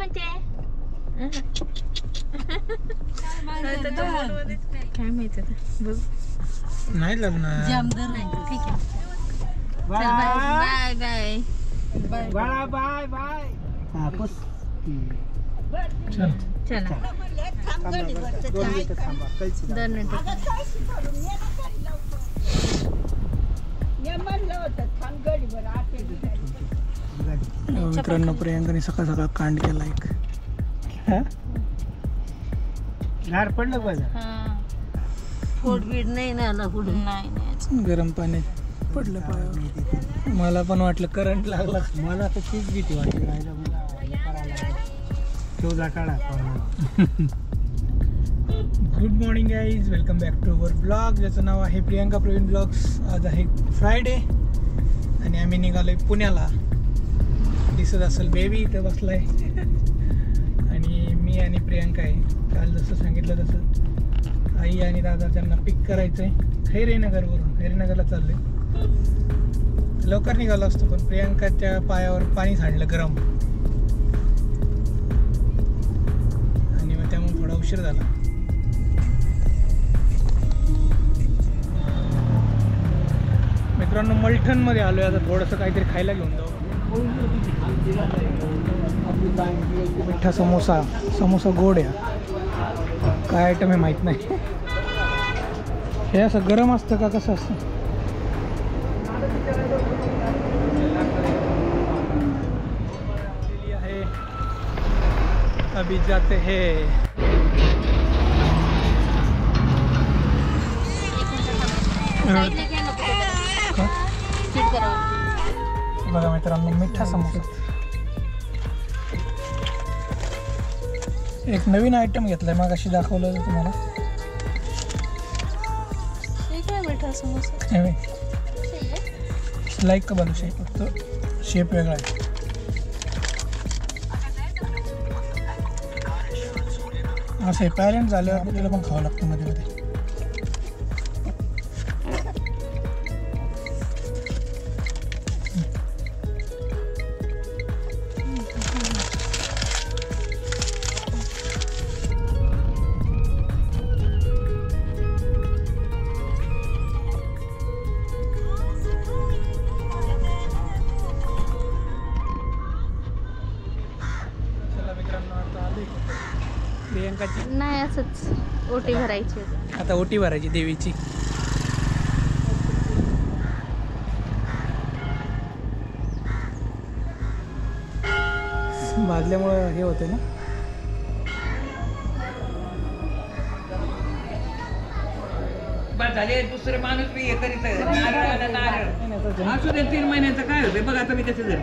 म्हणते काय माहिती बघ नाही लग्न ठीक आहे bye bye bye bye bye चल चला 2 मिनिटं मित्रांनो प्रियांकाने सकाळ सकाळ कांड केला एक गार पडलं पाहिजे पोट बीड नाही ना आला पुढे नाही गरम पाणी पडलं पाहिजे मला पण वाटलं करंट लागला मला तर तीच भीती वाटली good morning guys welcome back to our blog ज्याचं नाव आहे प्रियांका प्रवीण ब्लॉग्स. आज आहे फ्रायडे आणि आम्ही निघालोय पुण्याला. दिसत असेल बेबी इथं बसलाय आणि मी आणि प्रियांका आहे. काल जसं सांगितलं तसं आई आणि दादा त्यांना पिक करायचं आहे खैरेनगरवरून. खैरेनगरला चाललोय. लवकर निघालो असतो पण प्रियांकाच्या पायावर पाणी सांडलं गरम आणि मग त्यामुळे थोडा उशीर झाला. मित्रांनो मलठणमध्ये आलो आहे. आता थोडंसं काहीतरी खायला घेऊन जाऊ. मिठा समोसा. समोसा गोड आहे. काय आयटम आहे माहीत नाही. हे असं गरम असतं का कसं असतं. आहे अभी जाते हैं. बघा मित्रांनो मिठा समोसा. एक नवीन आयटम घेतलाय मगाशी दाखवलं होतं तुम्हाला. मिठा समोसा लाईक का बालूशाही फक्त शेप वेगळा आहे. असं आहे पॅरेंट झाल्यावर आपल्याला पण खावं लागतं मध्ये मध्ये. नाही असंच ओटी भरायची. आता ओटी भरायची देवीची. भाजल्यामुळं हे होते ना. झाले दुसरे माणूस बी हे करीत असू दे. 3 महिन्याचं काय होतं बघा तुम्ही त्याचे जर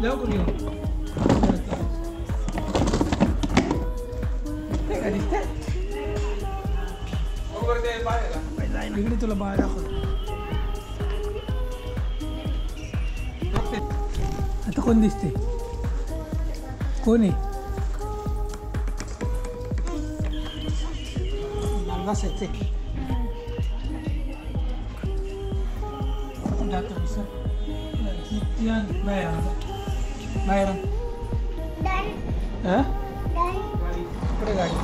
जाऊ कुणी इकडे तुला बाहेर दाखवतो. आता कोण दिसते. कोण आहे बसायचे जातो सर बाहेर बाहेर इकडे गाडी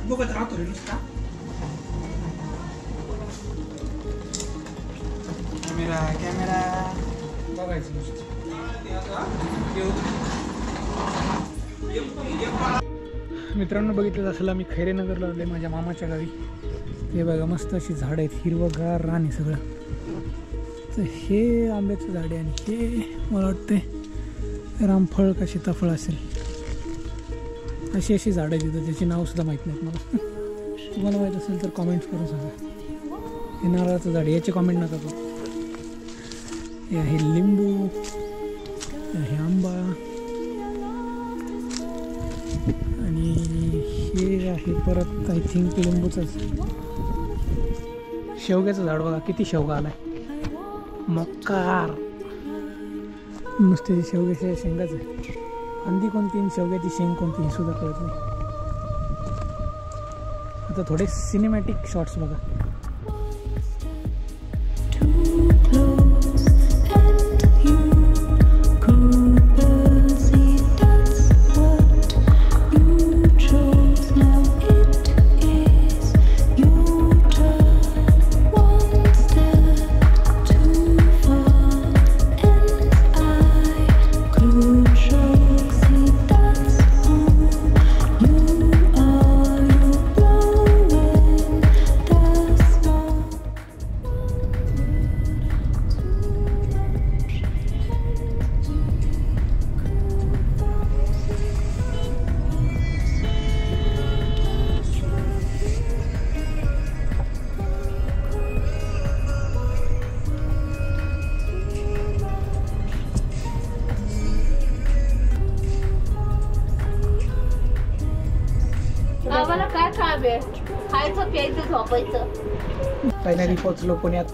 बघत राहतो रे नुसता. कॅमेरा बघायचं नुसतं. मित्रांनो बघितलं असेल आम्ही खैरेनगरला आले माझ्या मामाच्या गावी. हे बघा मस्त अशी झाडं आहेत, हिरवंगार रान आहे सगळं. तर हे आंब्याचं झाड आहे आणि हे मला वाटते रामफळ का सीताफळ असेल. अशी झाडं आहेत तिथं, त्याची नावसुद्धा माहीत नाहीत मला. तुम्हाला माहीत असेल तर कॉमेंट्स करून सांगा. हे नारळाचं झाड, याचे कॉमेंट नका करू. हे आहे लिंबू, हे आंबा आणि हे आहे परत आय थिंक लिंबूचंच. शेवग्याचं झाड बघा किती शेवगा आलाय, मक्कार. नुसते शेवग्याच्या शेंगाच आहे. फांदी कोणती आणि शेवग्याची शेंग कोणती हे सुद्धा कळत नाही. आता थोडे सिनेमॅटिक शॉट्स बघा. आम्हाला काय काम आहे? खायचं प्यायचं झोपायचं. फायनली पोहोचलो पुण्यात.